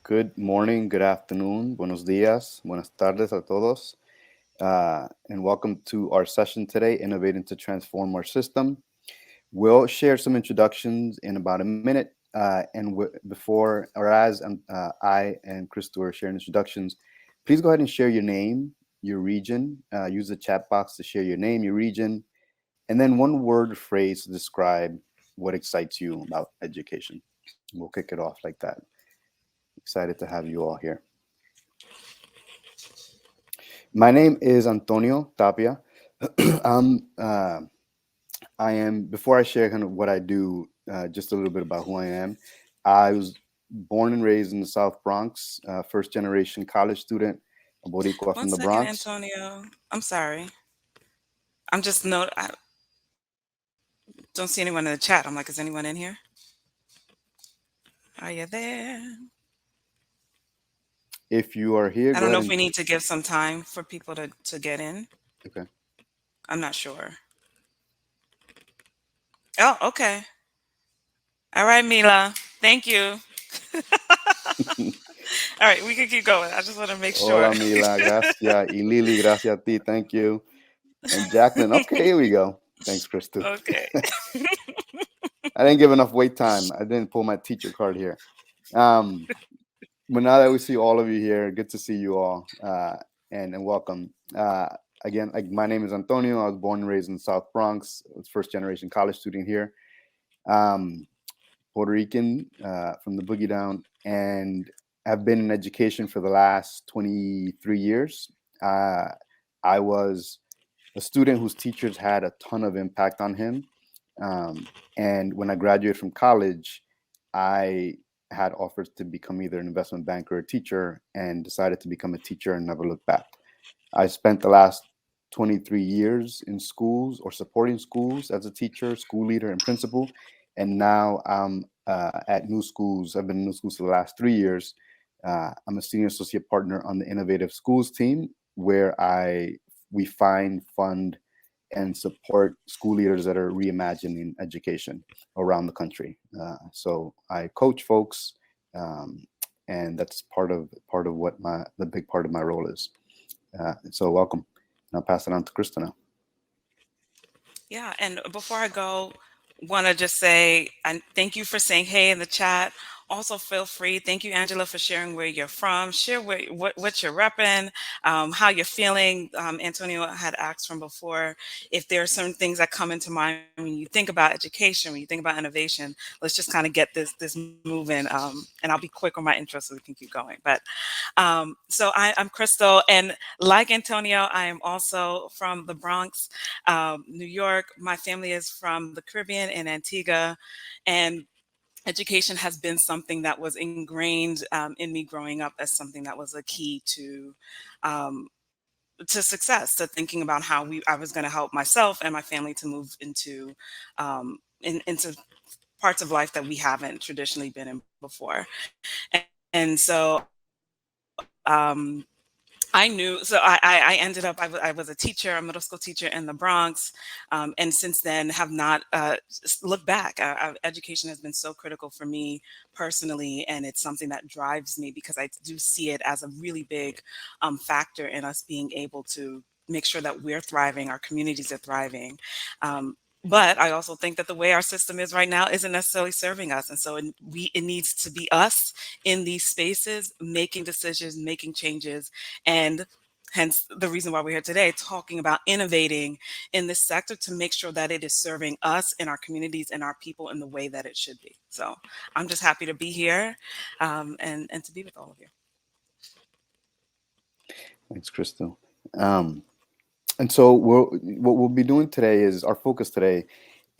Good morning, good afternoon, buenos días, buenas tardes a todos, and welcome to our session today, Innovating to Transform Our System. We'll share some introductions in about a minute, before or as I and Crystal are sharing introductions, please go ahead and share your name, your region. Use the chat box to share your name, your region, and then one word or phrase to describe what excites you about education. We'll kick it off like that. Excited to have you all here. My name is Antonio Tapia. I'm, I am, before I share kind of what I do, just a little bit about who I am. I was born and raised in the South Bronx, first generation college student, a Boricua One from the second, Bronx. Antonio. I'm sorry. I don't see anyone in the chat. I'm like, is anyone in here? Are you there? If you are here, I don't go know ahead if we and, need to give some time for people to get in. okay. I'm not sure. Oh, okay. All right, Mila. Thank you. All right, we can keep going. I just want to make sure. Hola, Mila, gracias. Y Lili, gracias a ti, thank you. And Jacqueline, okay, here we go. Thanks, Crystal. Okay. I didn't give enough wait time. I didn't pull my teacher card here. Um, but now that we see all of you here, good to see you all, and welcome. Again, like my name is Antonio. I was born and raised in the South Bronx. I was first generation college student here. Um, Puerto Rican, from the Boogie Down, and have been in education for the last 23 years. Uh, I was a student whose teachers had a ton of impact on him. And when I graduated from college, I had offers to become either an investment banker or a teacher, and decided to become a teacher and never looked back. I spent the last 23 years in schools or supporting schools as a teacher, school leader, and principal. And now I'm at New Schools. I've been in New Schools for the last 3 years. I'm a senior associate partner on the Innovative Schools team, where we find, fund, and support school leaders that are reimagining education around the country. So I coach folks, um, and that's part of what the big part of my role is. So welcome. And I'll pass it on to Krista now. Yeah, and before I go, want to just say and thank you for saying hey in the chat. Also, feel free. Thank you, Angela, for sharing where you're from. Share what you're repping, how you're feeling. Antonio had asked from before if there are some things that come into mind when you think about education, when you think about innovation. Let's just kind of get this moving, and I'll be quick on my intro so we can keep going. But I'm Crystal, and like Antonio, I am also from the Bronx, New York. My family is from the Caribbean in Antigua, and education has been something that was ingrained in me growing up as something that was a key um, to success, to thinking about how I was going to help myself and my family to move into parts of life that we haven't traditionally been in before. And so I knew, so I ended up, I was a teacher, a middle school teacher in the Bronx, and since then have not looked back. Education has been so critical for me personally, and it's something that drives me because I do see it as a really big factor in us being able to make sure that we're thriving, our communities are thriving. Um, but I also think that the way our system is right now isn't necessarily serving us. And so it needs to be us in these spaces, making decisions, making changes, and hence the reason why we're here today, talking about innovating in this sector to make sure that it is serving us and our communities and our people in the way that it should be. So I'm just happy to be here, and to be with all of you. Thanks, Crystal. Um, and so what we'll be doing today is our focus today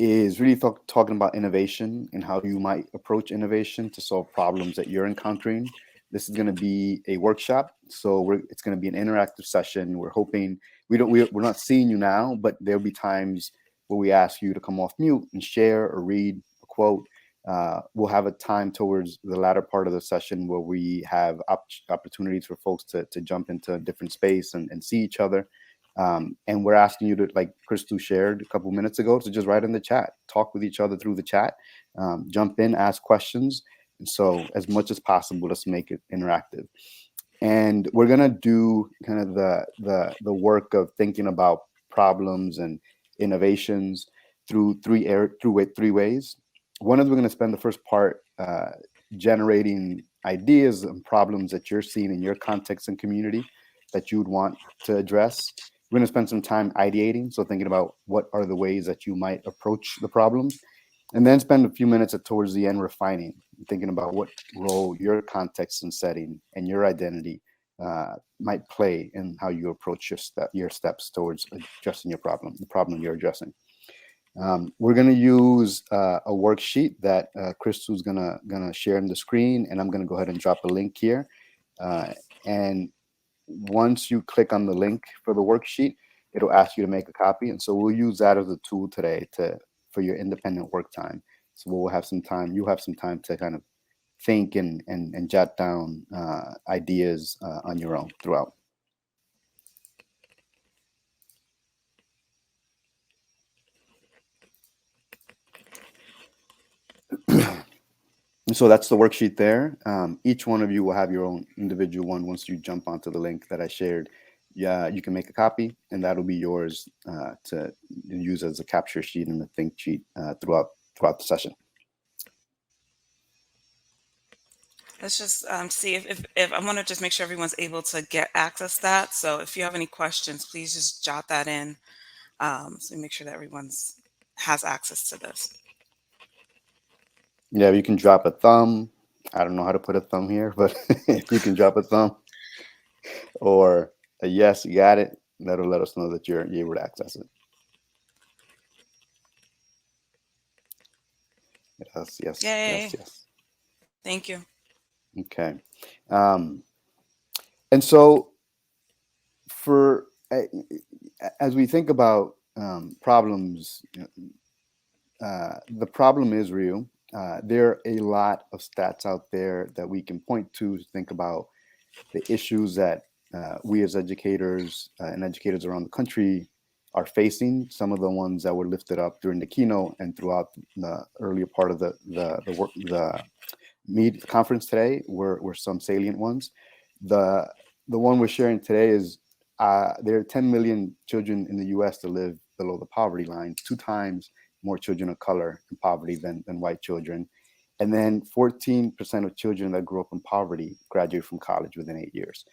is really talking about innovation and how you might approach innovation to solve problems that you're encountering. This is going to be a workshop, so it's going to be an interactive session. We're hoping we're not seeing you now, but there'll be times where we ask you to come off mute and share or read a quote. We'll have a time towards the latter part of the session where we have opportunities for folks to jump into a different space and see each other. And we're asking you to, like Crystal shared a couple minutes ago, to just write in the chat, talk with each other through the chat, jump in, ask questions. So as much as possible, let's make it interactive. And we're gonna do kind of the work of thinking about problems and innovations through three ways. One is we're gonna spend the first part generating ideas and problems that you're seeing in your context and community that you would want to address. We're gonna spend some time ideating, so thinking about what are the ways that you might approach the problems, and then spend a few minutes towards the end refining, thinking about what role your context and setting and your identity might play in how you approach your steps towards addressing the problem you're addressing. We're going to use a worksheet that Crystal's gonna share on the screen, and I'm going to go ahead and drop a link here. And once you click on the link for the worksheet, it'll ask you to make a copy, and so we'll use that as a tool today for your independent work time. So we'll have some time. You have some time to kind of think and jot down ideas on your own throughout. So that's the worksheet there. Each one of you will have your own individual one once you jump onto the link that I shared. Yeah, you can make a copy, and that'll be yours to use as a capture sheet and a think sheet throughout the session. Let's just see if I want to just make sure everyone's able to get access to that. So if you have any questions, please just jot that in. So we make sure that everyone's has access to this. Yeah, you can drop a thumb. I don't know how to put a thumb here, but you can drop a thumb or a yes, you got it. That'll let us know that you're able to access it. Yes, yes, Yay. yes, yes. Thank you. Okay. And so for as we think about problems, the problem is real. There are a lot of stats out there that we can point to think about the issues that we as educators and educators around the country are facing. Some of the ones that were lifted up during the keynote and throughout the earlier part of the meet conference today were some salient ones. The one we're sharing today is there are 10 million children in the U.S. that live below the poverty line, 2 times more children of color in poverty than white children. And then 14% of children that grew up in poverty graduate from college within 8 years.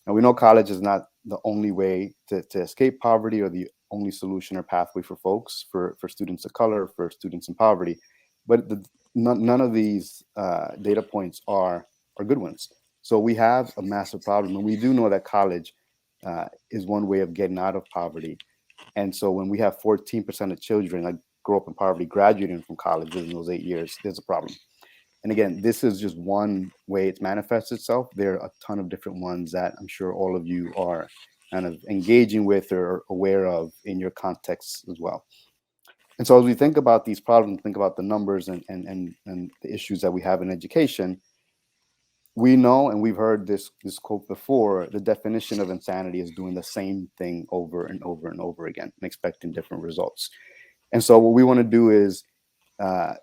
And we know college is not the only way to escape poverty or the only solution or pathway for folks, for students of color, for students in poverty. But none of these data points are good ones. So we have a massive problem. And we do know that college is one way of getting out of poverty. And so when we have 14% of children that grow up in poverty graduating from college within those 8 years, there's a problem. And again, this is just one way it manifests itself. There are a ton of different ones that I'm sure all of you are kind of engaging with or aware of in your context as well. And so as we think about these problems, think about the numbers and the issues that we have in education, we know, and we've heard this quote before, the definition of insanity is doing the same thing over and over and over again and expecting different results. And so what we want to do is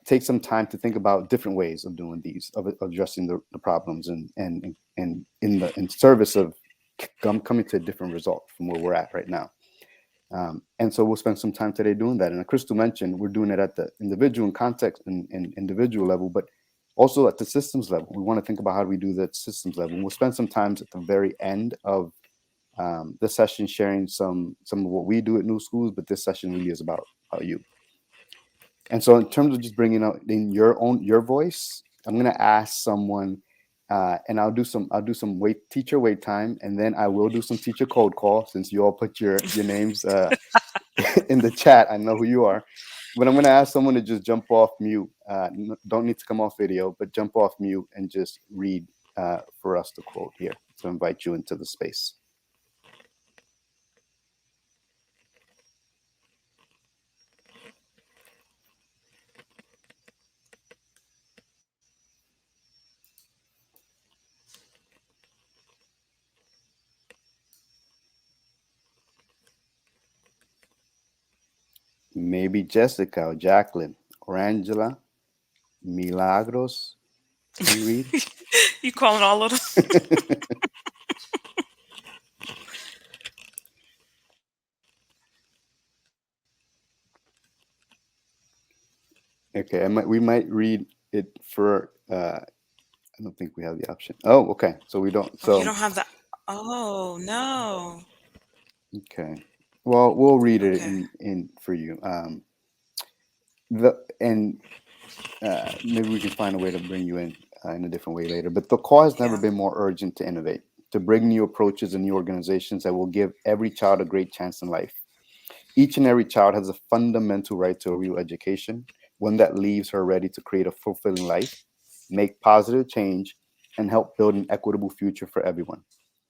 take some time to think about different ways of doing these, of addressing the problems and in service of coming to a different result from where we're at right now. And so we'll spend some time today doing that. And Crystal mentioned we're doing it at the individual and context and individual level, but also at the systems level. We want to think about how do we do that systems level. And we'll spend some time at the very end of the session sharing some of what we do at NewSchools, but this session really is about you. And so in terms of just bringing out in your voice, I'm going to ask someone and I'll do some teacher wait time, and then I will do some teacher code call since you all put your names in the chat. I know who you are, but I'm going to ask someone to just jump off mute. Don't need to come off video, but jump off mute and just read for us the quote here to invite you into the space. Maybe Jessica or Jacqueline or Angela, Milagros, Can you read? You calling all of them? Okay, we might read it for. I don't think we have the option. Oh, okay. So we don't. Oh, you So don't have the. Oh no. okay. Well, we'll read it Okay. in for you. And maybe we can find a way to bring you in a different way later. But the call has never Yeah. been more urgent to innovate, to bring new approaches and new organizations that will give every child a great chance in life. Each and every child has a fundamental right to a real education, one that leaves her ready to create a fulfilling life, make positive change, and help build an equitable future for everyone.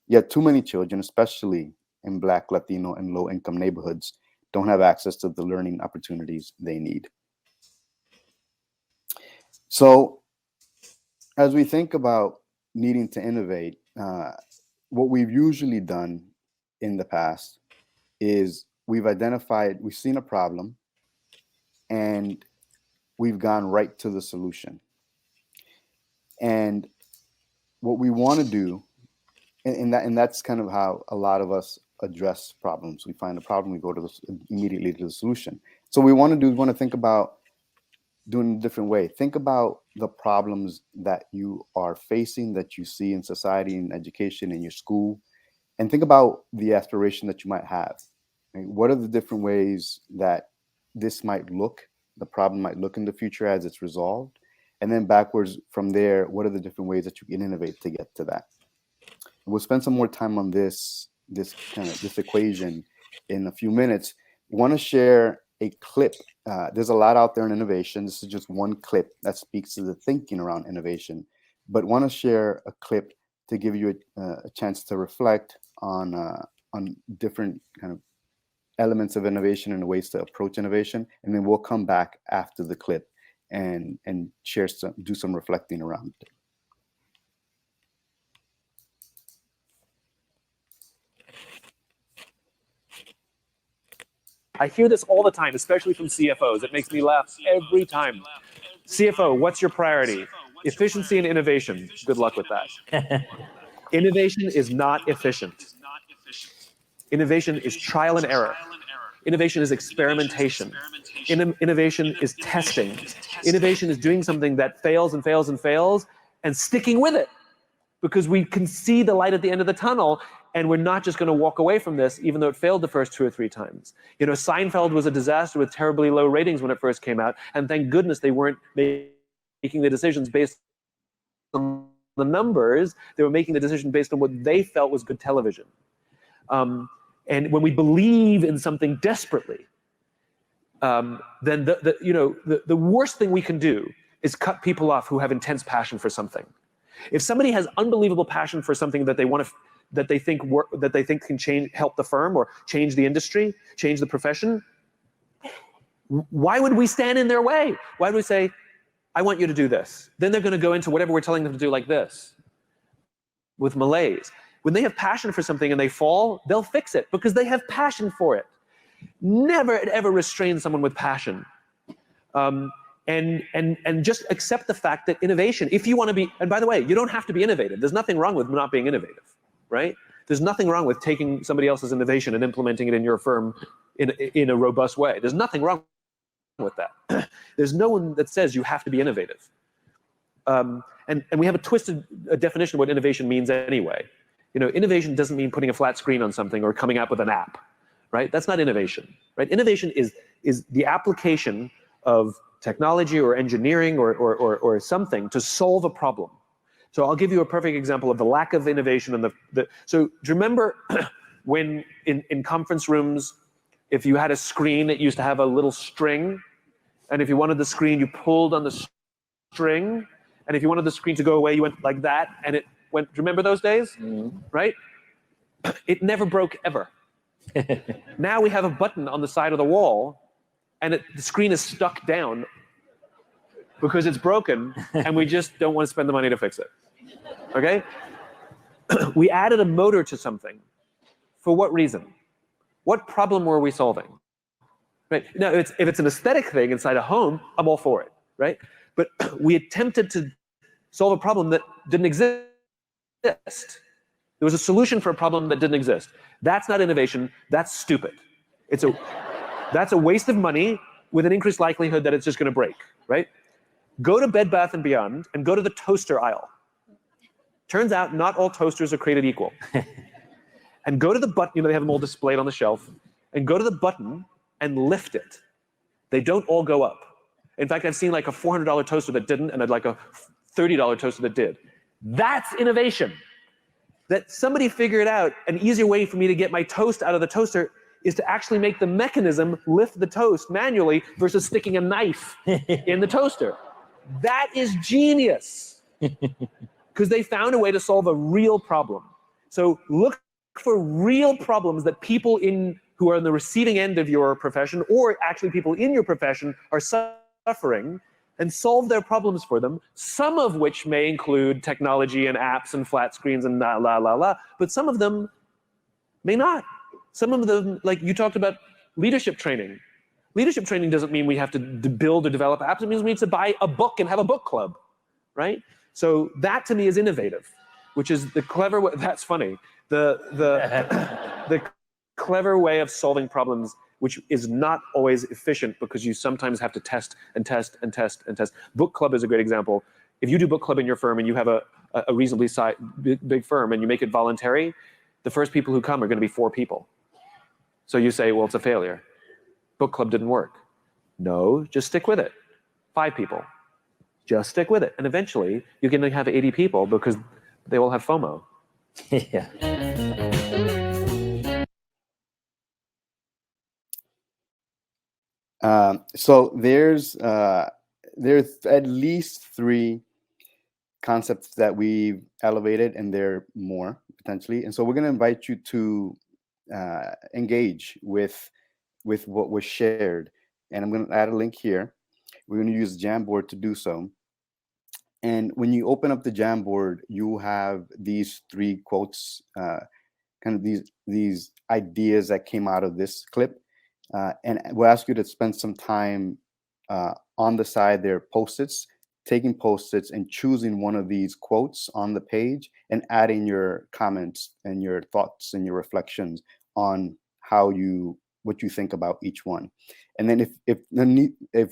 Yet too many children, especially in Black, Latino, and low-income neighborhoods, don't have access to the learning opportunities they need. So as we think about needing to innovate, what we've usually done in the past is we've seen a problem, and we've gone right to the solution. And what we want to do, and that's kind of how a lot of us address problems. We find a problem, we go to immediately to the solution. So we want to think about doing it a different way. Think about the problems that you are facing, that you see in society, in education, in your school, and think about the aspiration that you might have. Right? What are the different ways that this might look, the problem might look in the future as it's resolved? And then backwards from there, what are the different ways that you can innovate to get to that? We'll spend some more time on this equation in a few minutes. I want to share a clip. There's a lot out there in innovation. This is just one clip that speaks to the thinking around innovation, but want to share a clip to give you a chance to reflect on different kind of elements of innovation and ways to approach innovation. And then we'll come back after the clip and do some reflecting around it. I hear this all the time, especially from CFOs. It makes me laugh every time. CFO, what's your priority? Efficiency and innovation. Good luck with that. Innovation is not efficient. Innovation is trial and error. Innovation is experimentation. Innovation is testing. Innovation is doing something that fails and fails and fails and sticking with it, because we can see the light at the end of the tunnel, and we're not just going to walk away from this, even though it failed the first 2 or 3 times. You know, Seinfeld was a disaster with terribly low ratings when it first came out, and thank goodness they weren't making the decisions based on the numbers. They were making the decision based on what they felt was good television. And when we believe in something desperately, then the worst thing we can do is cut people off who have intense passion for something. If somebody has unbelievable passion for something that they want to, that they think can help the firm or change the industry, change the profession, why would we stand in their way? Why would we say, I want you to do this? Then they're going to go into whatever we're telling them to do, like this, with malaise. When they have passion for something and they fall, they'll fix it because they have passion for it. Never ever restrain someone with passion. And just accept the fact that innovation, if you want to be, and by the way, you don't have to be innovative. There's nothing wrong with not being innovative, right? There's nothing wrong with taking somebody else's innovation and implementing it in your firm in a robust way. There's nothing wrong with that. There's no one that says you have to be innovative. And we have a twisted definition of what innovation means anyway. You know, innovation doesn't mean putting a flat screen on something or coming out with an app, right? That's not innovation, right? Innovation is the application of technology or engineering or something to solve a problem. So I'll give you a perfect example of the lack of innovation. So do you remember when in conference rooms, if you had a screen, it used to have a little string, and if you wanted the screen, you pulled on the string, and if you wanted the screen to go away, you went like that, and it went. Do you remember those days? Mm-hmm. Right? It never broke ever. Now we have a button on the side of the wall, and the screen is stuck down because it's broken, and we just don't want to spend the money to fix it. Okay? We added a motor to something. For what reason? What problem were we solving? Right? Now, if it's an aesthetic thing inside a home, I'm all for it, right? But we attempted to solve a problem that didn't exist. There was a solution for a problem that didn't exist. That's not innovation. That's stupid. That's a waste of money with an increased likelihood that it's just going to break, right? Go to Bed Bath & Beyond and go to the toaster aisle. Turns out not all toasters are created equal. And go to the button, they have them all displayed on the shelf, and go to the button and lift it. They don't all go up. In fact, I've seen like a $400 toaster that didn't, and I'd like a $30 toaster that did. That's innovation. That somebody figured out an easier way for me to get my toast out of the toaster is to actually make the mechanism lift the toast manually versus sticking a knife in the toaster. That is genius. Because they found a way to solve a real problem. So look for real problems that people who are on the receiving end of your profession, or actually people in your profession, are suffering, and solve their problems for them, some of which may include technology and apps and flat screens and but some of them may not. Some of them, like you talked about leadership training. Leadership training doesn't mean we have to build or develop apps. It means we need to buy a book and have a book club, right? So that to me is innovative, which is the clever way. That's funny. The clever way of solving problems, which is not always efficient because you sometimes have to test and test and test and test. Book club is a great example. If you do book club in your firm and you have a reasonably big firm and you make it voluntary, the first people who come are going to be 4 people. So you say, well, it's a failure. Book club didn't work. No, just stick with it. 5 people. Just stick with it. And eventually, you're going to have 80 people because they all have FOMO. Yeah. So there's at least 3 concepts that we've elevated, and there are more potentially. And so we're going to invite you to engage with what was shared. And I'm going to add a link here. We're going to use Jamboard to do so. And when you open up the Jamboard, you have these 3 quotes, kind of these ideas that came out of this clip. And we'll ask you to spend some time on the side there, Post-its, taking Post-its and choosing one of these quotes on the page and adding your comments and your thoughts and your reflections on what you think about each one. And then if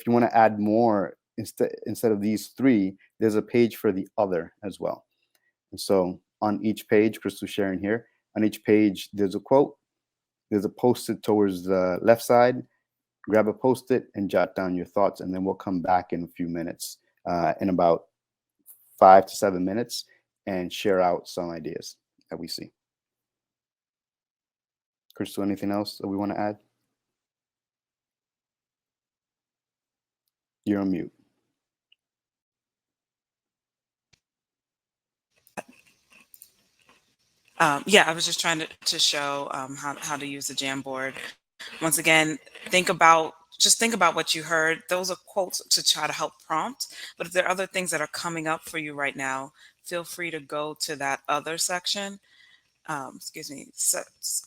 you want to add more, instead of these 3, there's a page for the other as well. And so on each page, Crystel's sharing here, on each page, there's a quote, there's a Post-it towards the left side. Grab a Post-it and jot down your thoughts, and then we'll come back in a few minutes, in about 5 to 7 minutes, and share out some ideas that we see. Crystel, anything else that we want to add? You're on mute. Yeah, I was just trying to show how to use the Jamboard. Once again, think about what you heard. Those are quotes to try to help prompt. But if there are other things that are coming up for you right now, feel free to go to that other section. Excuse me. So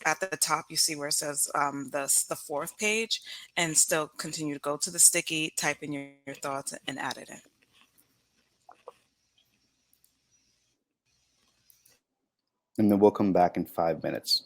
at the top, you see where it says the 4th page, and still continue to go to the sticky, type in your thoughts, and add it in. And then we'll come back in 5 minutes.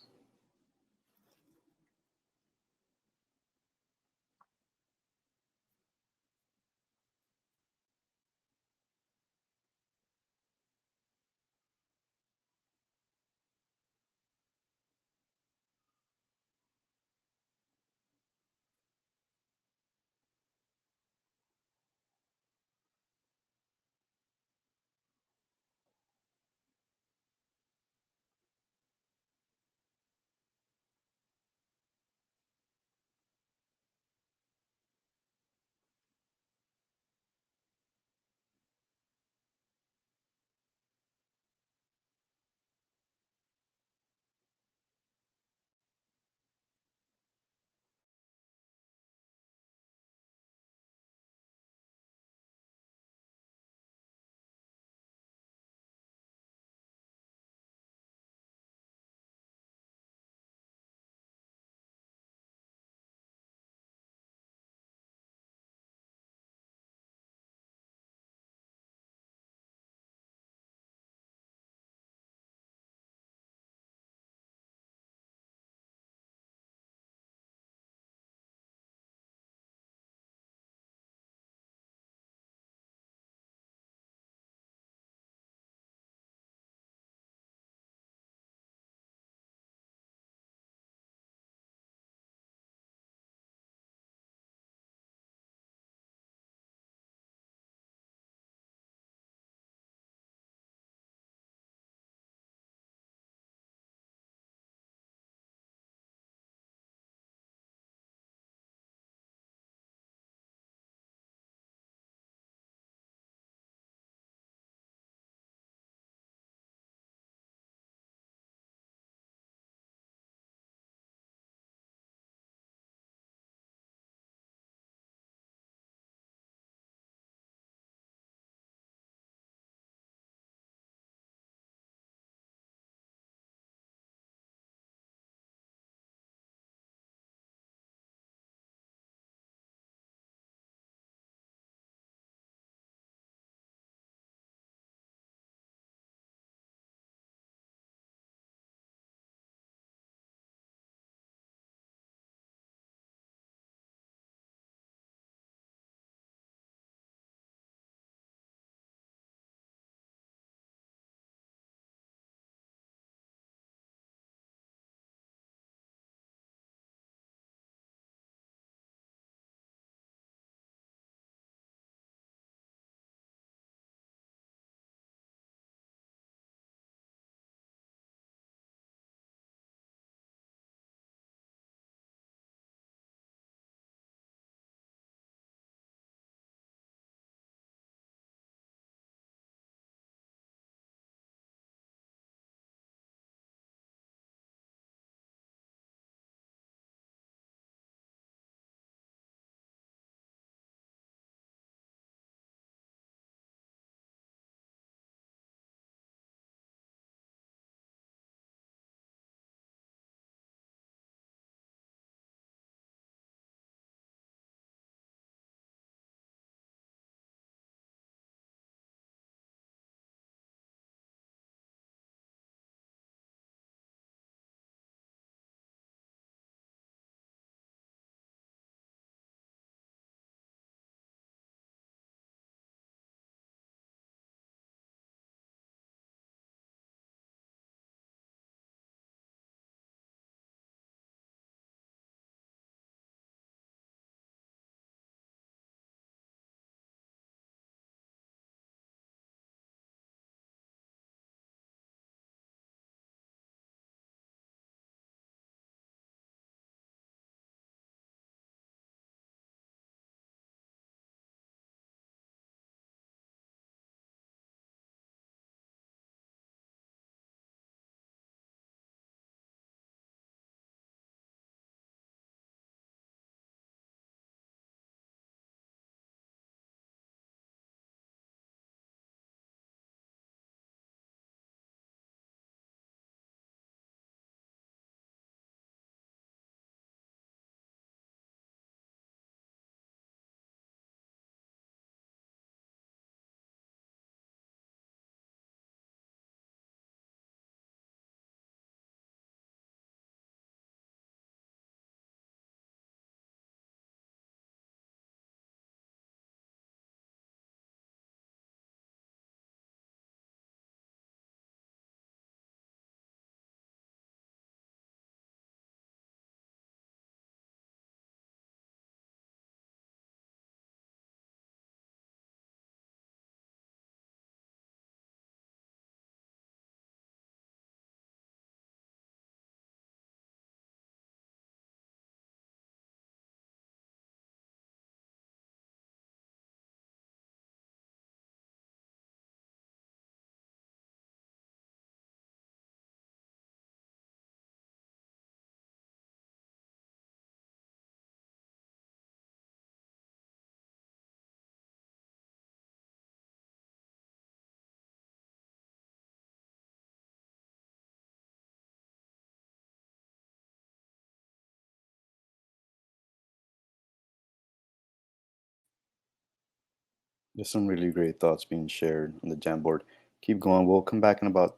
There's some really great thoughts being shared on the Jamboard. Keep going. We'll come back in about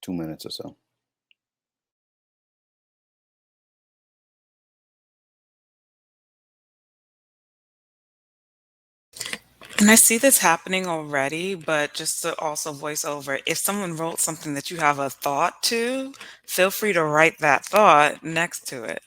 2 minutes or so. And I see this happening already, but just to also voice over, if someone wrote something that you have a thought to, feel free to write that thought next to it.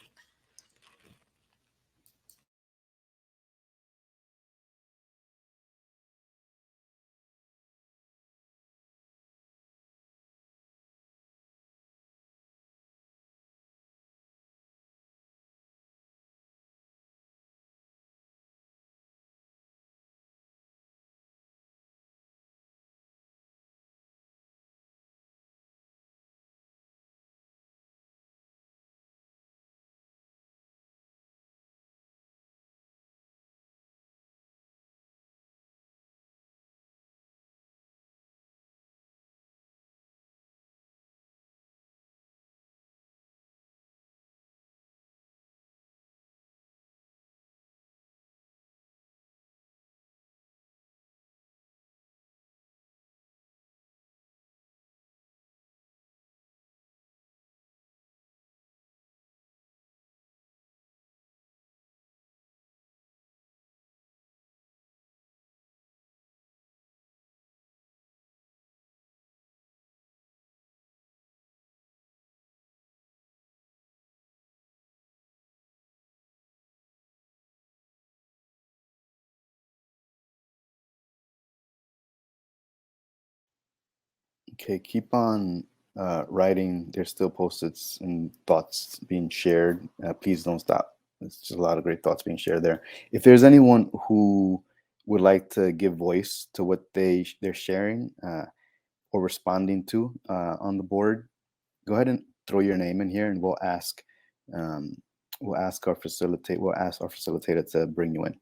Okay, keep on writing. There's still post-its and thoughts being shared. Please don't stop. There's just a lot of great thoughts being shared there. If there's anyone who would like to give voice to what they're sharing or responding to on the board, go ahead and throw your name in here, and um, we'll ask our facilitator to bring you in.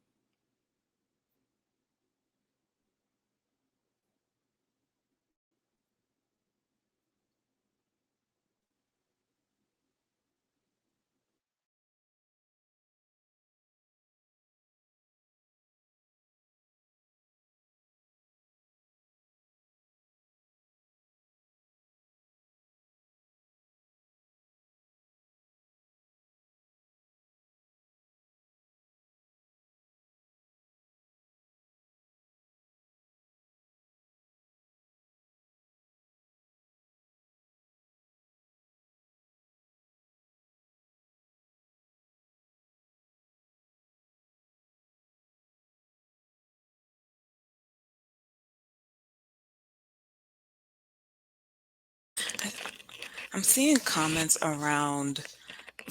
I'm seeing comments around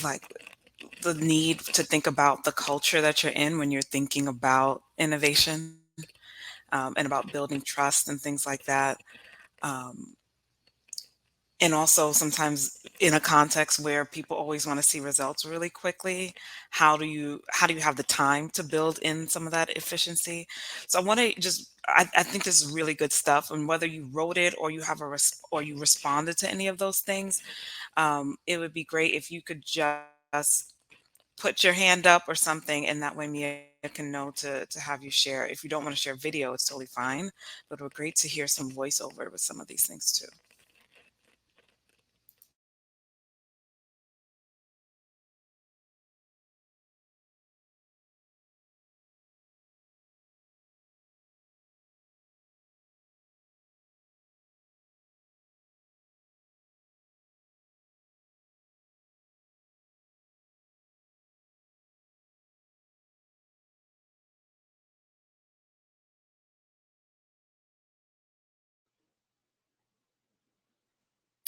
like the need to think about the culture that you're in when you're thinking about innovation, and about building trust and things like that. Um, and also sometimes in a context where people always want to see results really quickly, how do you have the time to build in some of that efficiency? So I want to just I think this is really good stuff, and whether you wrote it or you have or you responded to any of those things, it would be great if you could just put your hand up or something, and that way Mia can know to have you share. If you don't want to share video, it's totally fine, but it would be great to hear some voiceover with some of these things too.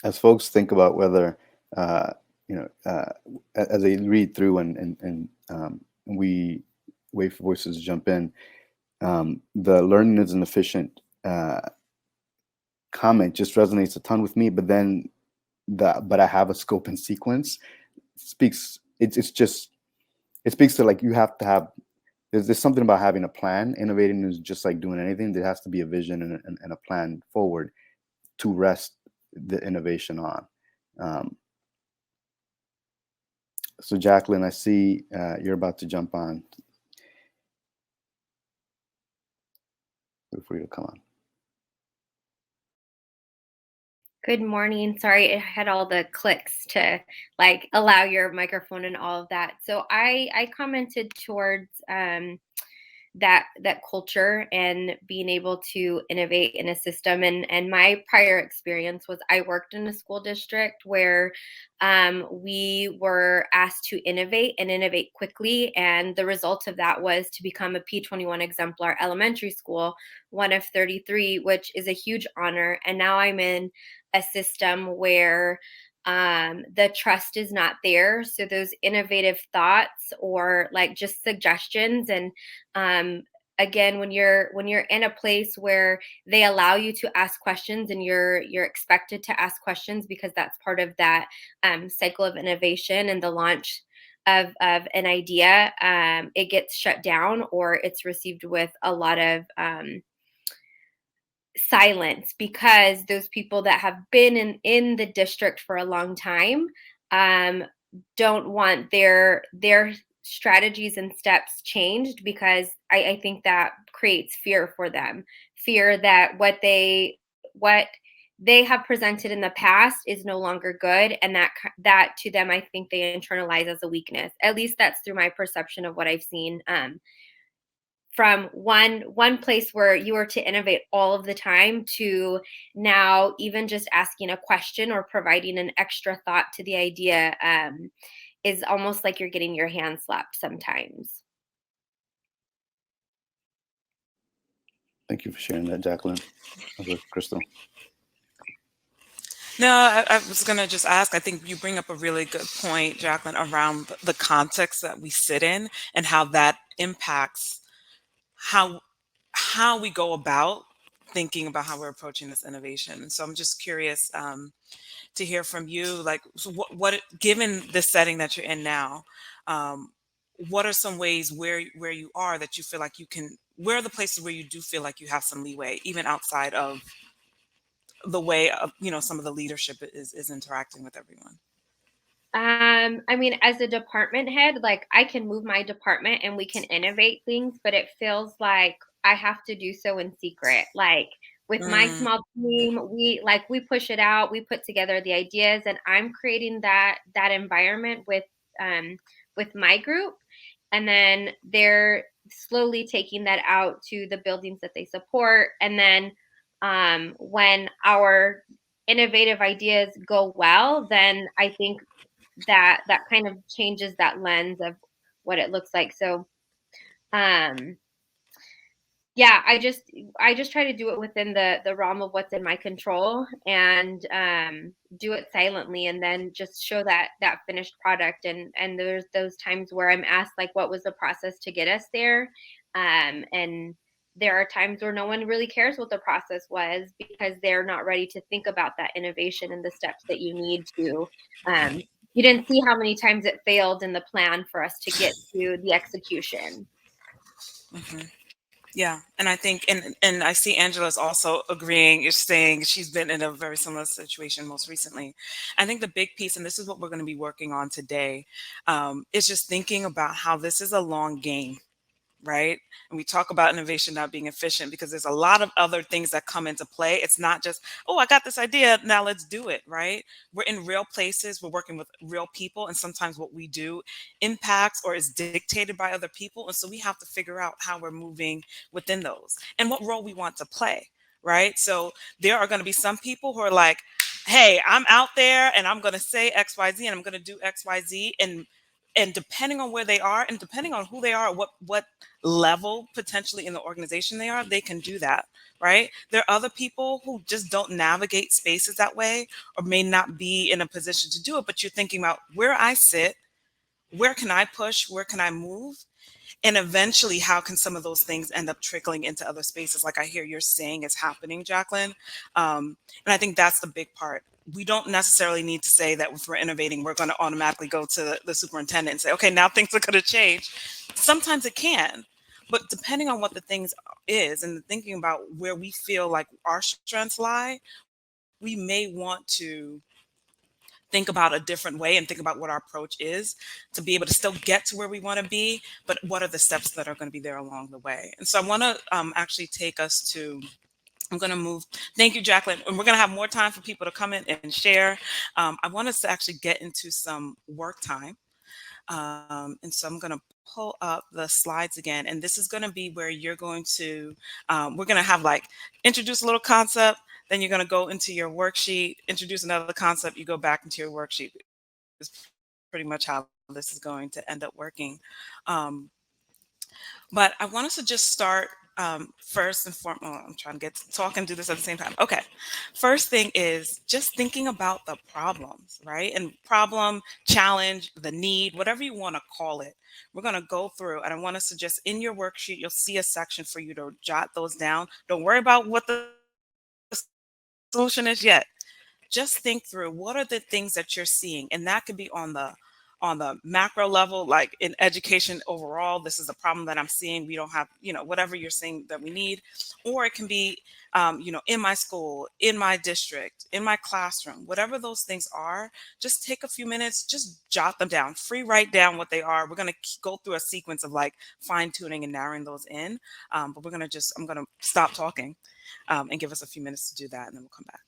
As folks think about whether uh, as they read through and we wait for voices to jump in, the learning is an efficient comment just resonates a ton with me. But then but I have a scope and sequence speaks. It's just it speaks to, like, you have to have. There's something about having a plan. Innovating is just like doing anything. There has to be a vision and a plan forward to rest the innovation on. Um, so Jacqueline, I see you're about to jump on. Feel free to come on. Good morning. Sorry, it had all the clicks to like allow your microphone and all of that. So I commented towards that culture and being able to innovate in a system. And my prior experience was I worked in a school district where we were asked to innovate and innovate quickly. And the result of that was to become a P21 exemplar elementary school, one of 33, which is a huge honor. And now I'm in a system where the trust is not there. So those innovative thoughts or like just suggestions and again, when you're in a place where they allow you to ask questions and you're expected to ask questions because that's part of that cycle of innovation and the launch of an idea, it gets shut down or it's received with a lot of silence because those people that have been in the district for a long time don't want their strategies and steps changed because I think that creates fear for them. Fear that what they have presented in the past is no longer good, and that to them I think they internalize as a weakness. At least that's through my perception of what I've seen. From one place where you were to innovate all of the time to now even just asking a question or providing an extra thought to the idea is almost like you're getting your hand slapped sometimes. Thank you for sharing that, Jacqueline. Crystal. No, I was going to just ask, I think you bring up a really good point, Jacqueline, around the context that we sit in and how that impacts how we go about thinking about how we're approaching this innovation. And so I'm just curious to hear from you, like, so what given the setting that you're in now, what are some ways where you are that you feel like you can, where are the places where you do feel like you have some leeway, even outside of the way of, some of the leadership is interacting with everyone? I mean, as a department head, like I can move my department and we can innovate things, but it feels like I have to do so in secret. Like with my small team, we push it out, we put together the ideas, and I'm creating that environment with my group, and then they're slowly taking that out to the buildings that they support, and then when our innovative ideas go well, then I think that kind of changes that lens of what it looks like. So yeah, I just try to do it within the realm of what's in my control and do it silently, and then just show that finished product. And there's those times where I'm asked like, what was the process to get us there? And there are times where no one really cares what the process was because they're not ready to think about that innovation and the steps that you need to. You didn't see how many times it failed in the plan for us to get to the execution. Mm-hmm. Yeah, and I think, and I see Angela's also agreeing. You're saying she's been in a very similar situation most recently. I think the big piece, and this is what we're going to be working on today, is just thinking about how this is a long game, right? And we talk about innovation not being efficient because there's a lot of other things that come into play. It's not just, oh, I got this idea, now let's do it, right? We're in real places, we're working with real people, and sometimes what we do impacts or is dictated by other people. And so we have to figure out how we're moving within those and what role we want to play, right? So there are going to be some people who are like, hey, I'm out there and I'm going to say XYZ and I'm going to do XYZ, and depending on where they are and depending on who they are, what level potentially in the organization they are, they can do that, right? There are other people who just don't navigate spaces that way or may not be in a position to do it, but you're thinking about where I sit, where can I push, where can I move? And eventually, how can some of those things end up trickling into other spaces, like I hear you're saying is happening, Jacqueline? And I think that's the big part. We don't necessarily need to say that if we're innovating, we're going to automatically go to the superintendent and say, okay, now things are going to change. Sometimes it can, but depending on what the things is and thinking about where we feel like our strengths lie, we may want to think about a different way and think about what our approach is to be able to still get to where we want to be, but what are the steps that are going to be there along the way. And so I want to actually take us to, I'm going to move. Thank you, Jacqueline. And we're going to have more time for people to come in and share. I want us to actually get into some work time. And so I'm going to pull up the slides again. And this is going to be where you're going to, we're going to have like introduce a little concept, then you're going to go into your worksheet, introduce another concept, you go back into your worksheet. It's pretty much how this is going to end up working. But I want us to just start first and foremost. I'm trying to get to talk and do this at the same time. Okay. First thing is just thinking about the problems, right? And problem, challenge, the need, whatever you want to call it. We're going to go through, and I want us to just in your worksheet, you'll see a section for you to jot those down. Don't worry about what the solution is yet. Just think through what are the things that you're seeing, and that could be on the macro level, like in education overall, this is a problem that I'm seeing. We don't have, whatever you're saying that we need, or it can be, in my school, in my district, in my classroom, whatever those things are, just take a few minutes, just jot them down, free write down what they are. We're going to go through a sequence of like fine tuning and narrowing those in. But I'm going to stop talking and give us a few minutes to do that, and then we'll come back.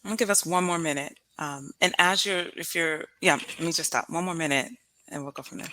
I'm gonna give us one more minute. And let me just stop. One more minute and we'll go from there.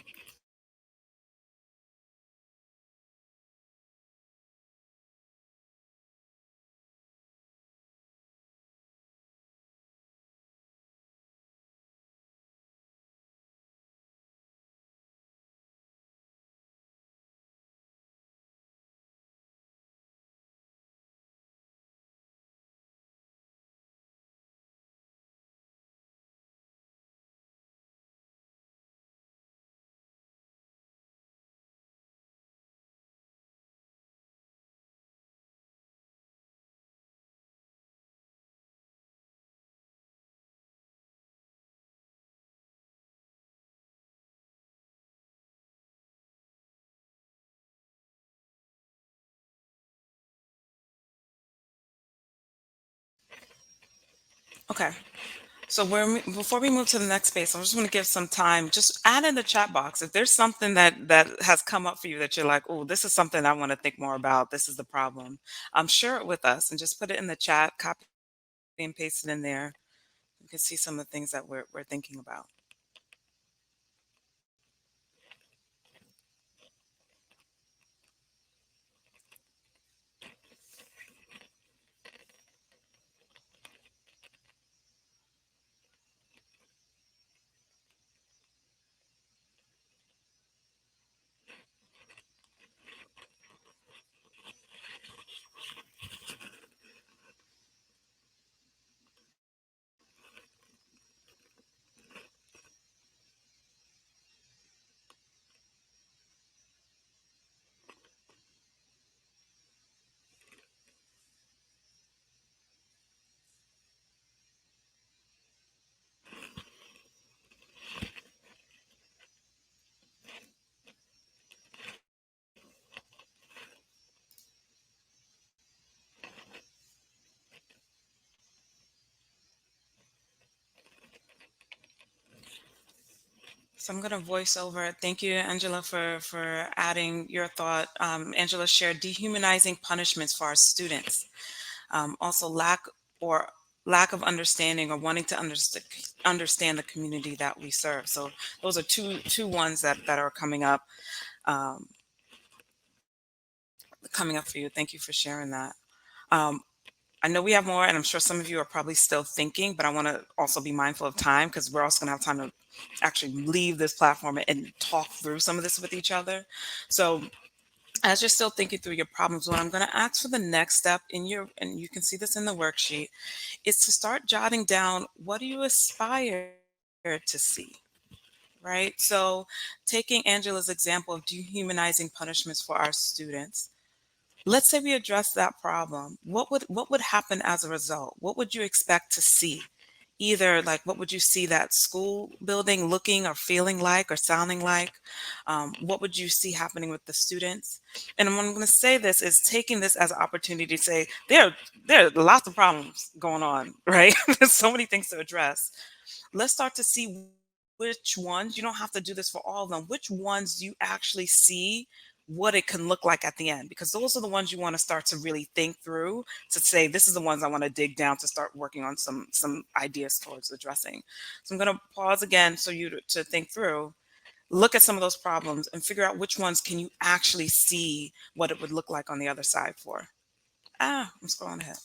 Okay. So before we move to the next space, I just want to give some time. Just add in the chat box if there's something that has come up for you that you're like, oh, this is something I want to think more about. This is the problem. Share it with us and just put it in the chat. Copy and paste it in there. You can see some of the things that we're thinking about. So I'm going to voice over. Thank you, Angela, for adding your thought. Angela shared dehumanizing punishments for our students. Also, or lack of understanding or wanting to understand the community that we serve. So those are two ones that are um, coming up for you. Thank you for sharing that. Um, I know we have more, and I'm sure some of you are probably still thinking, but I want to also be mindful of time because we're also going to have time to actually leave this platform and talk through some of this with each other. So as you're still thinking through your problems, what I'm going to ask for the next step and you can see this in the worksheet, is to start jotting down, what do you aspire to see? Right? So taking Angela's example of dehumanizing punishments for our students, let's say we address that problem. What would happen as a result? What would you expect to see? Either like, what would you see that school building looking or feeling like or sounding like? What would you see happening with the students? And when I'm going to say this is taking this as an opportunity to say there are lots of problems going on, right? There's so many things to address. Let's start to see which ones, you don't have to do this for all of them, which ones you actually see what it can look like at the end, because those are the ones you want to start to really think through to say, this is the ones I want to dig down to start working on some ideas towards addressing. So I'm going to pause again so you to think through, look at some of those problems and figure out which ones can you actually see what it would look like on the other side for. I'm scrolling ahead.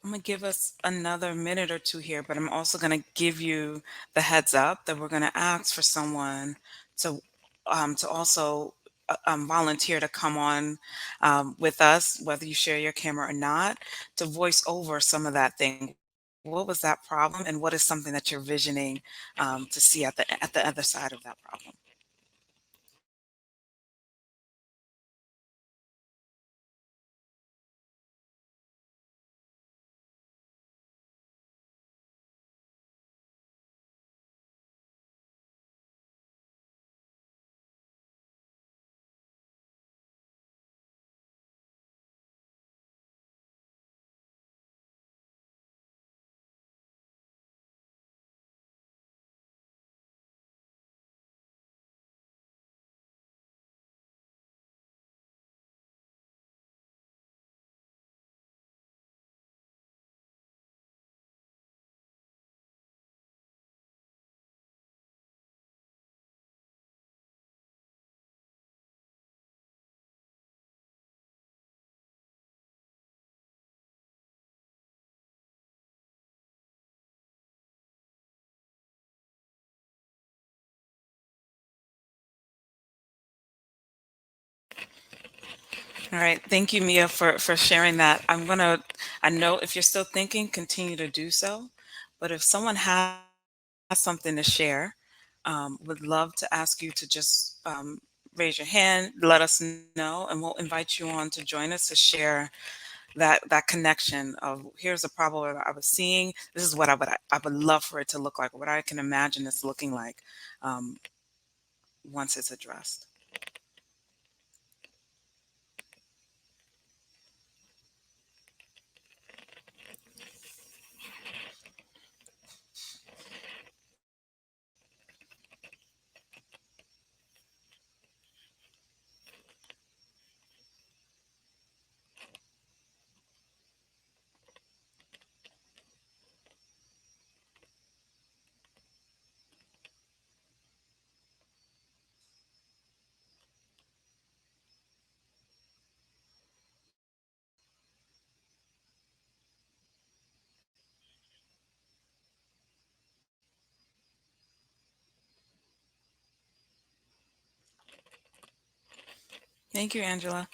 I'm going to give us another minute or two here, but I'm also going to give you the heads up that we're going to ask for someone to also volunteer to come on with us, whether you share your camera or not, to voice over some of that thing. What was that problem, and what is something that you're visioning to see at the other side of that problem? All right. Thank you, Mia, for sharing that. I know if you're still thinking, continue to do so. But if someone has something to share, would love to ask you to just raise your hand, let us know, and we'll invite you on to join us to share that connection of, here's a problem that I was seeing. This is what I would love for it to look like, what I can imagine this looking like um, once it's addressed. Thank you, Angela.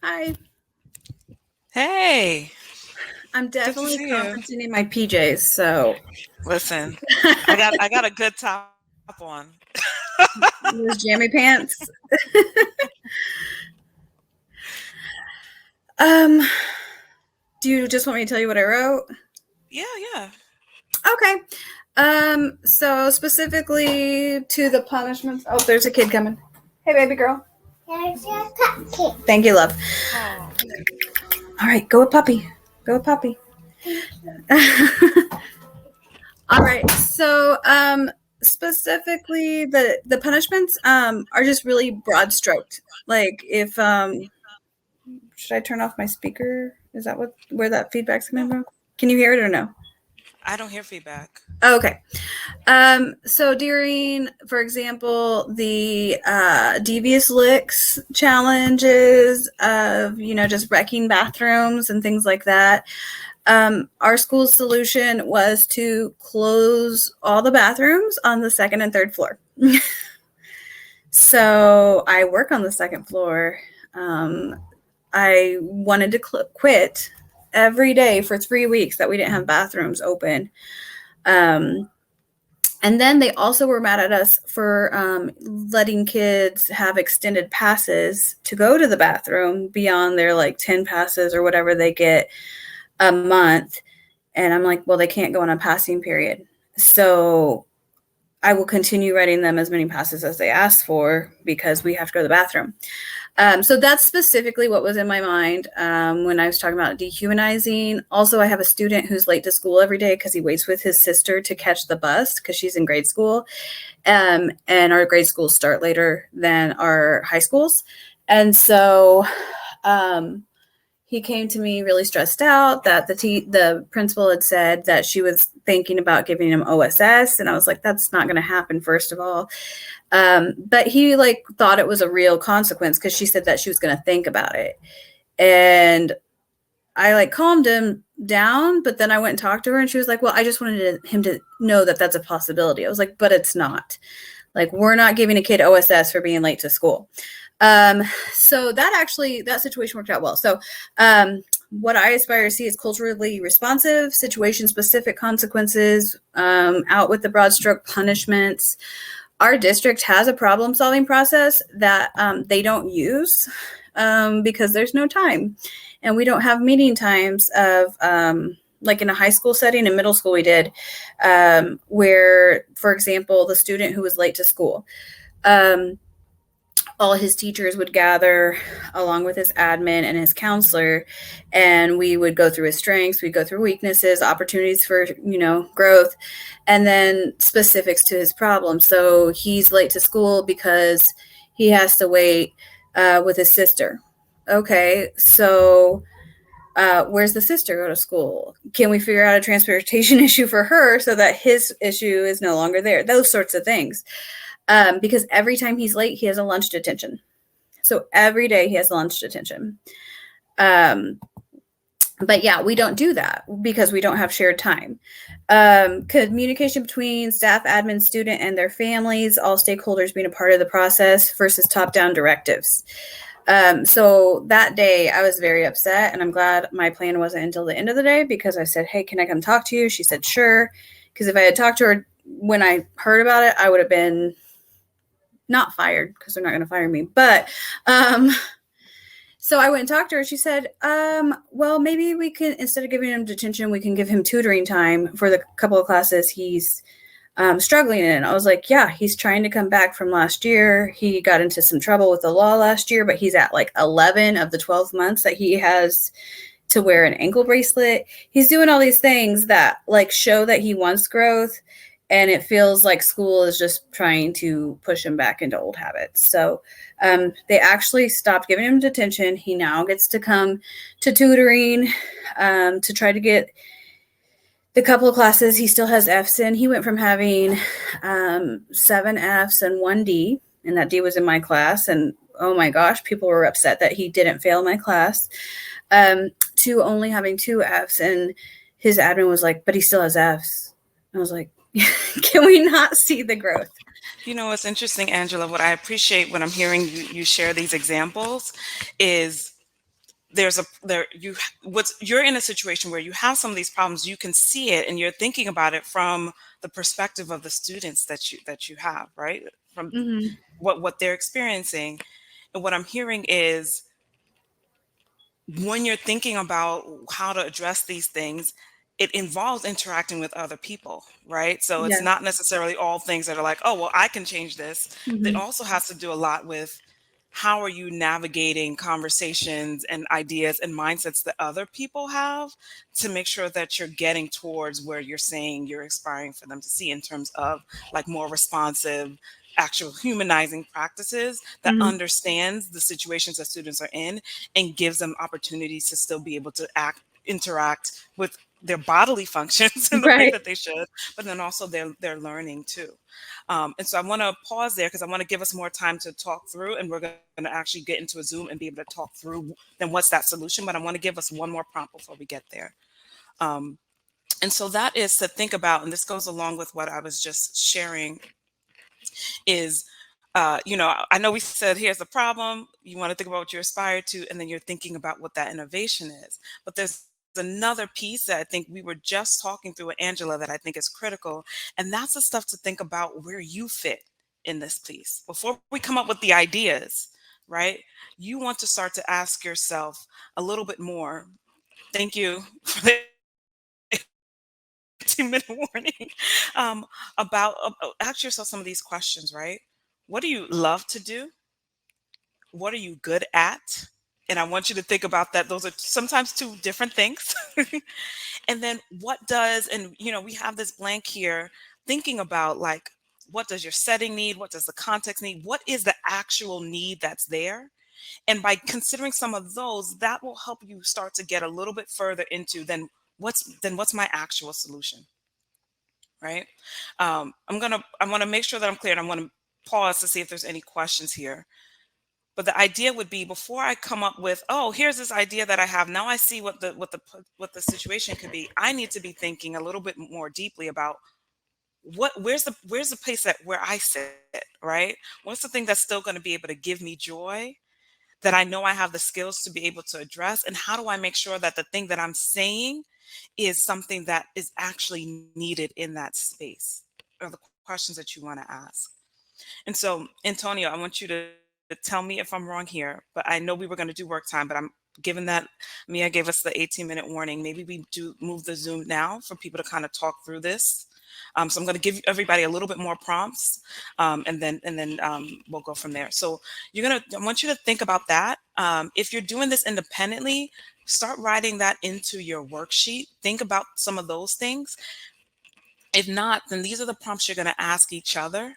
Hi. Hey, I'm definitely see you. commenting in my PJs, so listen, I got a good top on. those jammy pants. Do you just want me to tell you what I wrote? Yeah. Okay. So specifically to the punishments. Oh, there's a kid coming. Hey, baby girl. There's your cupcake. Thank you, love. Oh. All right, go with puppy. Go with puppy. All right. So, specifically, the punishments are just really broad stroked. Like, if should I turn off my speaker? Is that where that feedback's coming from? Can you hear it or no? I don't hear feedback. Okay. So during, for example, the devious licks challenges of, just wrecking bathrooms and things like that, our school's solution was to close all the bathrooms on the second and third floor. So I work on the second floor. I wanted to quit every day for 3 weeks that we didn't have bathrooms open. And then they also were mad at us for letting kids have extended passes to go to the bathroom beyond their 10 passes or whatever they get a month. And I'm like, well, they can't go on a passing period. So I will continue writing them as many passes as they ask for because we have to go to the bathroom. So that's specifically what was in my mind when I was talking about dehumanizing. Also, I have a student who's late to school every day because he waits with his sister to catch the bus because she's in grade school. And our grade schools start later than our high schools. And so he came to me really stressed out that the principal had said that she was thinking about giving him OSS. And I was like, that's not going to happen, first of all. But he thought it was a real consequence because she said that she was going to think about it. And I calmed him down, but then I went and talked to her and she was like, well, I just wanted him to know that that's a possibility. I was like, but it's not. We're not giving a kid OSS for being late to school. So that situation worked out well. So, what I aspire to see is culturally responsive, situation-specific consequences, out with the broad stroke punishments. Our district has a problem-solving process that they don't use because there's no time. And we don't have meeting times of, in a high school setting. In middle school we did, where, for example, the student who was late to school, all his teachers would gather along with his admin and his counselor, and we would go through his strengths, we'd go through weaknesses, opportunities for, growth, and then specifics to his problem. So he's late to school because he has to wait with his sister. Okay, so where's the sister go to school? Can we figure out a transportation issue for her so that his issue is no longer there? Those sorts of things. Because every time he's late, he has a lunch detention. So every day he has lunch detention. But yeah, we don't do that because we don't have shared time. Communication between staff, admin, student, and their families, all stakeholders being a part of the process versus top-down directives. So that day I was very upset, and I'm glad my plan wasn't until the end of the day because I said, hey, can I come talk to you? She said, sure. Because if I had talked to her when I heard about it, I would have been not fired because they're not going to fire me. But so I went and talked to her. She said, well, maybe we can, instead of giving him detention, we can give him tutoring time for the couple of classes he's struggling in. I was like, yeah, he's trying to come back from last year. He got into some trouble with the law last year, but he's at 11 of the 12 months that he has to wear an ankle bracelet. He's doing all these things that show that he wants growth. and it feels like school is just trying to push him back into old habits. So they actually stopped giving him detention. He now gets to come to tutoring to try to get the couple of classes he still has F's in. He went from having 7 F's and 1 D, and that D was in my class. And oh my gosh, people were upset that he didn't fail my class, to only having 2 F's. And his admin was like, but he still has F's. I was like, can we not see the growth? You know, it's interesting, Angela. What I appreciate when I'm hearing you share these examples is you're in a situation where you have some of these problems, you can see it, and you're thinking about it from the perspective of the students that you have, right? From what they're experiencing. And what I'm hearing is, when you're thinking about how to address these things, it involves interacting with other people, right? So it's Yeah. not necessarily all things that are like, oh, well, I can change this. It Mhm. also has to do a lot with how are you navigating conversations and ideas and mindsets that other people have to make sure that you're getting towards where you're saying you're aspiring for them to see, in terms of like more responsive, actual humanizing practices that understands the situations that students are in and gives them opportunities to still be able to interact with their bodily functions in the way Right. that they should, but then also they're learning too. And so I want to pause there because I want to give us more time to talk through, and we're going to actually get into a Zoom and be able to talk through then what's that solution. But I want to give us one more prompt before we get there. And so that is to think about, and this goes along with what I was just sharing, is I know we said here's the problem, you want to think about what you aspire to, and then you're thinking about what that innovation is. But there's another piece that I think we were just talking through with Angela that I think is critical, and that's the stuff to think about where you fit in this piece. Before we come up with the ideas, right? You want to start to ask yourself a little bit more. Thank you for the 2-minute warning. Ask yourself some of these questions, right? What do you love to do? What are you good at? And I want you to think about that. Those are sometimes 2 different things. And then we have this blank here, thinking about like, what does your setting need? What does the context need? What is the actual need that's there? And by considering some of those, that will help you start to get a little bit further into what's my actual solution, right? I want to make sure that I'm clear, and I'm going to pause to see if there's any questions here. But the idea would be, before I come up with, oh, here's this idea that I have, now I see what the situation could be. I need to be thinking a little bit more deeply about where's the place where I sit, right? What's the thing that's still going to be able to give me joy, that I know I have the skills to be able to address, and how do I make sure that the thing that I'm saying is something that is actually needed in that space, are the questions that you want to ask. And so, Antonio, I want you to tell me if I'm wrong here, but I know we were going to do work time, but I'm given that Mia gave us the 18-minute warning, maybe we do move the Zoom now for people to kind of talk through this. So I'm going to give everybody a little bit more prompts, and then we'll go from there. So I want you to think about that. If you're doing this independently, start writing that into your worksheet. Think about some of those things. If not, then these are the prompts you're going to ask each other.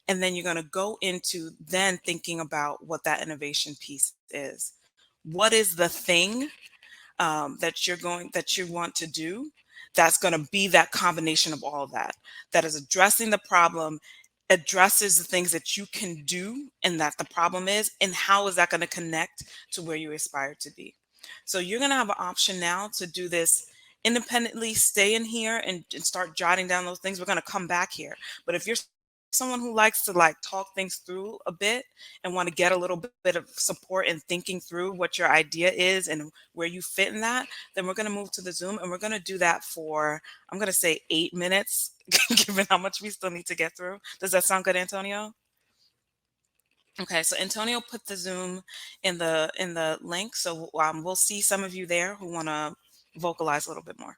And then you're going to go into then thinking about what that innovation piece is. What is the thing that you want to do that's going to be that combination of all of that is addressing the problem, addresses the things that you can do and that the problem is, and how is that going to connect to where you aspire to be. So you're going to have an option now to do this independently, stay in here and start jotting down those things. We're going to come back here. But if you're someone who likes to like talk things through a bit and want to get a little bit of support in thinking through what your idea is and where you fit in that, then we're going to move to the Zoom, and we're going to do that for, I'm going to say 8 minutes, given how much we still need to get through. Does that sound good, Antonio? Okay, so Antonio put the Zoom in the link, so we'll see some of you there who want to vocalize a little bit more.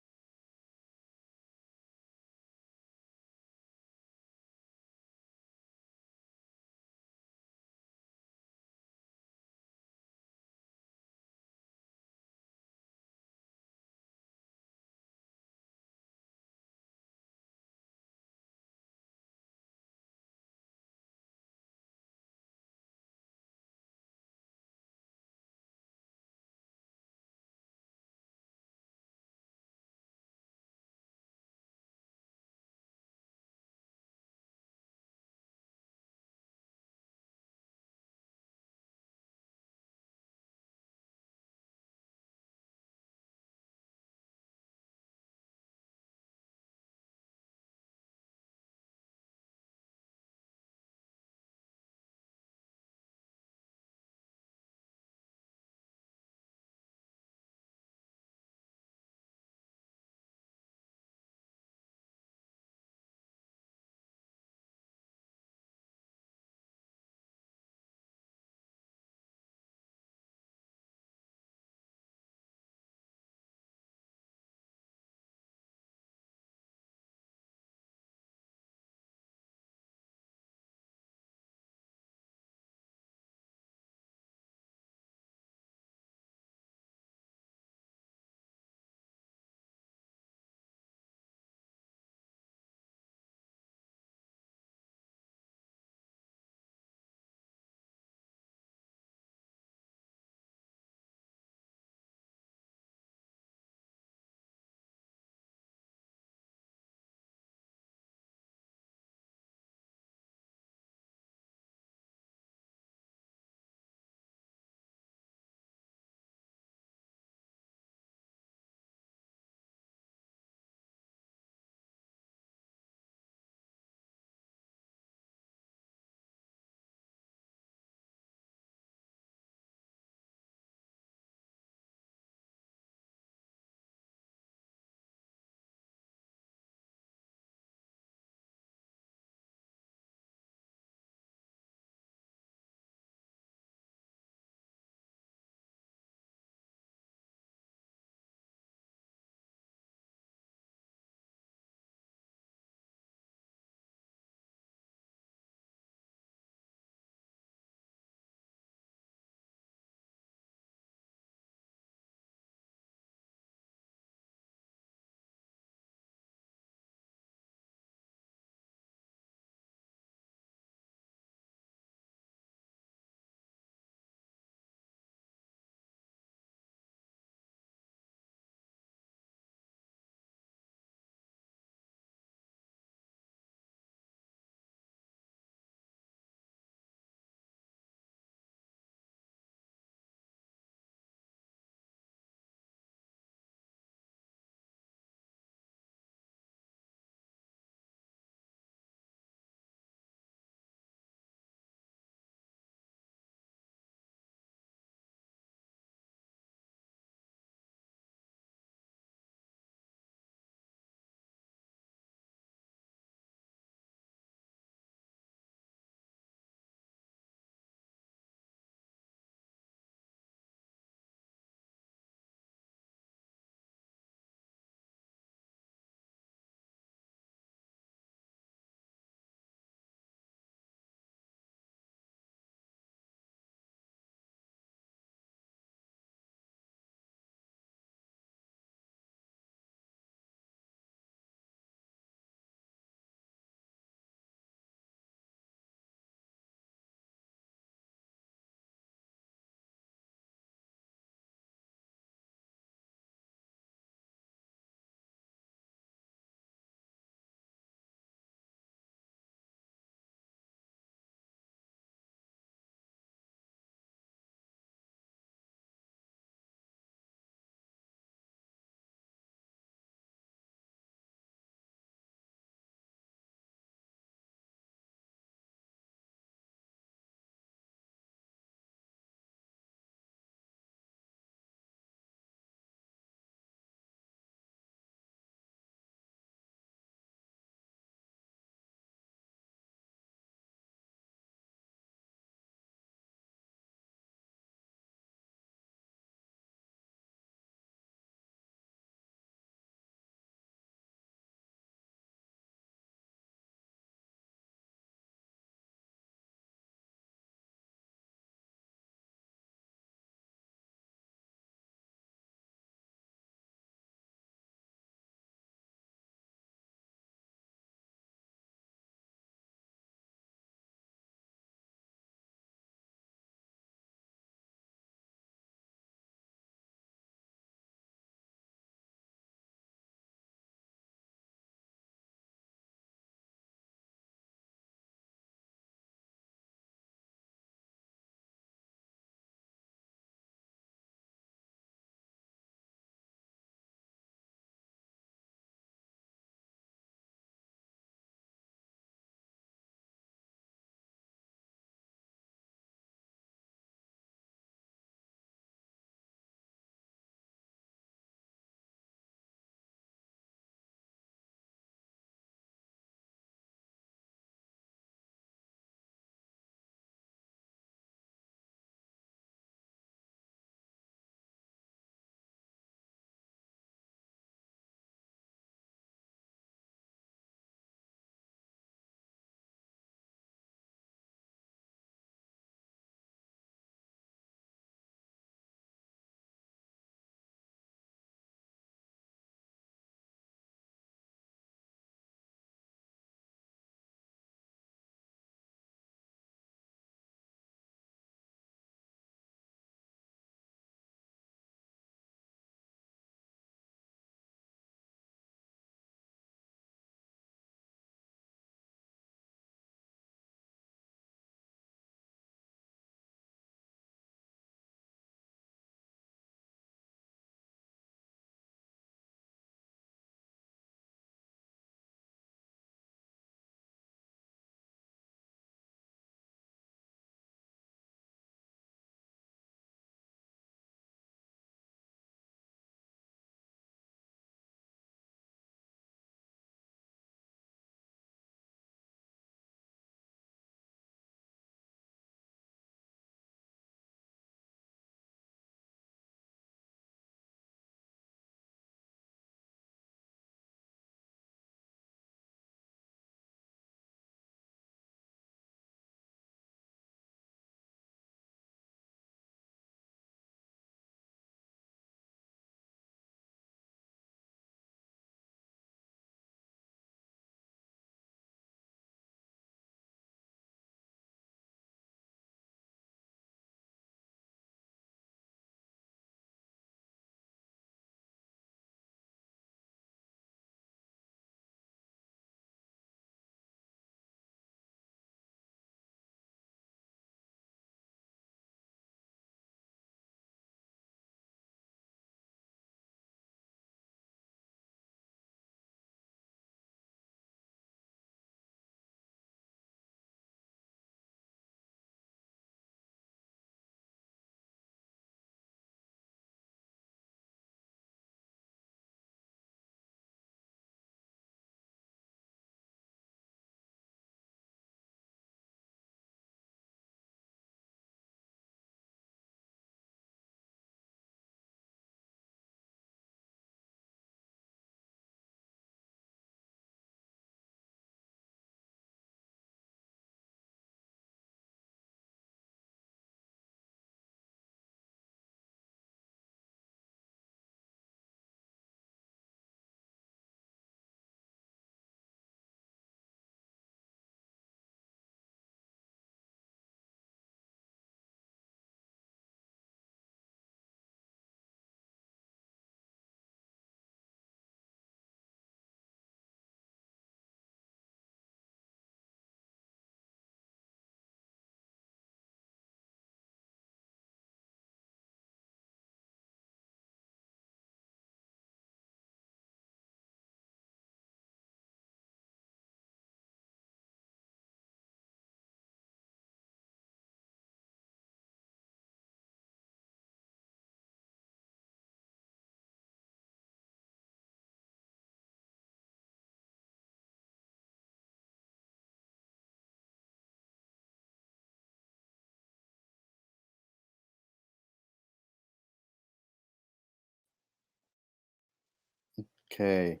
Okay.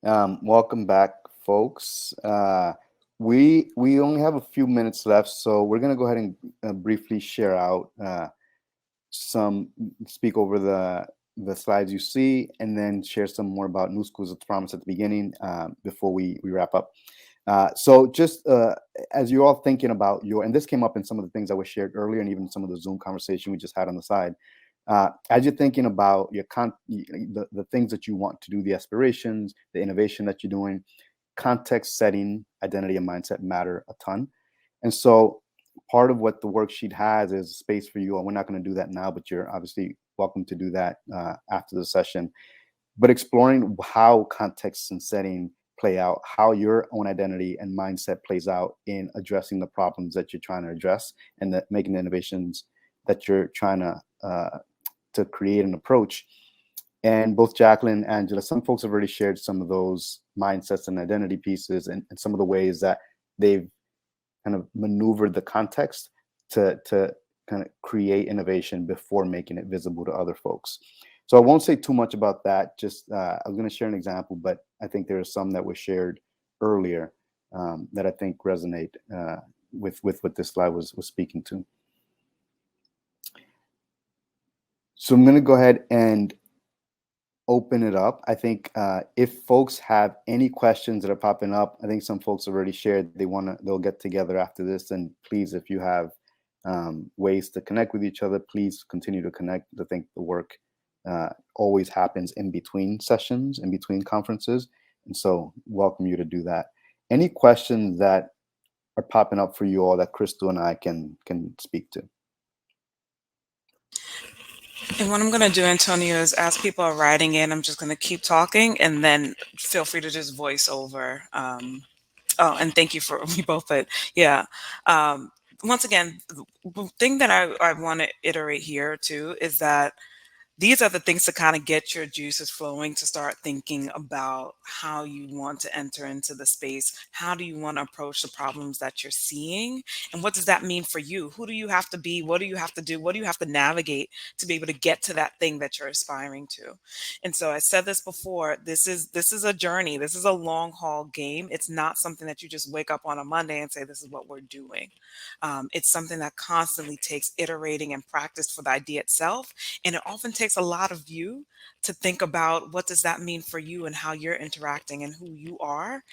Welcome back, folks. We only have a few minutes left, so we're gonna go ahead and briefly share out speak over the slides you see, and then share some more about NewSchools as promised at the beginning before we wrap up. So just as you're all thinking about and this came up in some of the things that were shared earlier, and even some of the Zoom conversation we just had on the side. As you're thinking about the things that you want to do, the aspirations, the innovation that you're doing, context setting, identity, and mindset matter a ton. And so part of what the worksheet has is space for you, and we're not going to do that now, but you're obviously welcome to do that after the session. But exploring how context and setting play out, how your own identity and mindset plays out in addressing the problems that you're trying to address, and making the innovations that you're trying to create an approach. And both Jacqueline and Angela, some folks have already shared some of those mindsets and identity pieces, and some of the ways that they've kind of maneuvered the context to kind of create innovation before making it visible to other folks. So I won't say too much about that. Just I'm going to share an example, but I think there are some that were shared earlier that I think resonate with what this slide was speaking to. So I'm going to go ahead and open it up. I think if folks have any questions that are popping up, I think some folks have already shared they'll get together after this. And please, if you have ways to connect with each other, please continue to connect. I think the work always happens in between sessions, in between conferences. And so welcome you to do that. Any questions that are popping up for you all that Crystel and I can speak to? And what I'm going to do, Antonio, is as people are writing in, I'm just going to keep talking, and then feel free to just voice over. Oh, and thank you for we both, but yeah. Once again, the thing that I want to iterate here too is that these are the things to kind of get your juices flowing, to start thinking about how you want to enter into the space. How do you want to approach the problems that you're seeing? And what does that mean for you? Who do you have to be? What do you have to do? What do you have to navigate to be able to get to that thing that you're aspiring to? And so I said this before, this is a journey. This is a long haul game. It's not something that you just wake up on a Monday and say, this is what we're doing. It's something that constantly takes iterating and practice for the idea itself. And it often takes a lot of you to think about what does that mean for you and how you're interacting and who you are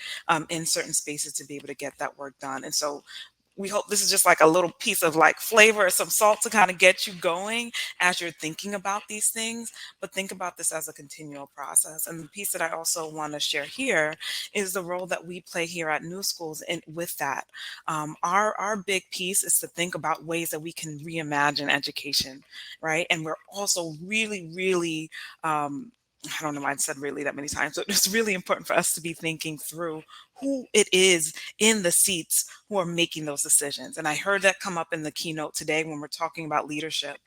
in certain spaces to be able to get that work done. And so we hope this is just like a little piece of like flavor or some salt to kind of get you going as you're thinking about these things, but think about this as a continual process. And the piece that I also want to share here is the role that we play here at NewSchools and with that. Our big piece is to think about ways that we can reimagine education, right? And we're also really, I don't know why I said really that many times, but it's really important for us to be thinking through who it is in the seats who are making those decisions. And I heard that come up in the keynote today when we're talking about leadership.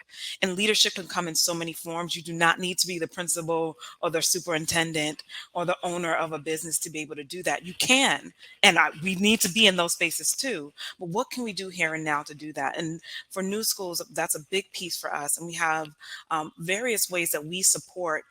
And leadership can come in so many forms. You do not need to be the principal or the superintendent or the owner of a business to be able to do that. You can, and we need to be in those spaces too. But what can we do here and now to do that? And for NewSchools, that's a big piece for us. And we have various ways that we support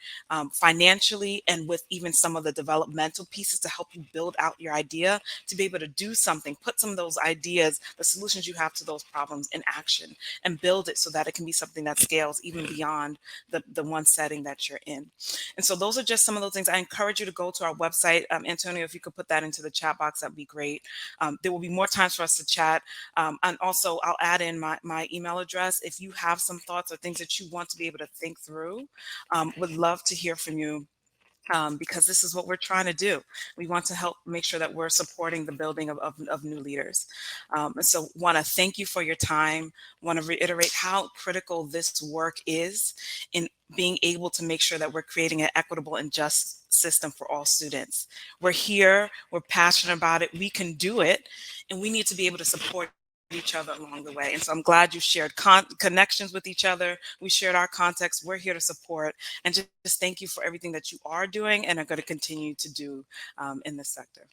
financially and with even some of the developmental pieces to help you build out your idea, to be able to do something, put some of those ideas, the solutions you have to those problems in action, and build it so that it can be something that scales even beyond the one setting that you're in. And so those are just some of those things. I encourage you to go to our website. Antonio, if you could put that into the chat box, that'd be great. There will be more times for us to chat. And also I'll add in my email address. If you have some thoughts or things that you want to be able to think through, would love to hear from you. Because this is what we're trying to do. We want to help make sure that we're supporting the building of new leaders. And so want to thank you for your time. Want to reiterate how critical this work is in being able to make sure that we're creating an equitable and just system for all students. We're here, we're passionate about it, we can do it, and we need to be able to support each other along the way. And so I'm glad you shared connections with each other. We shared our context. We're here to support, and just thank you for everything that you are doing and are going to continue to do in this sector.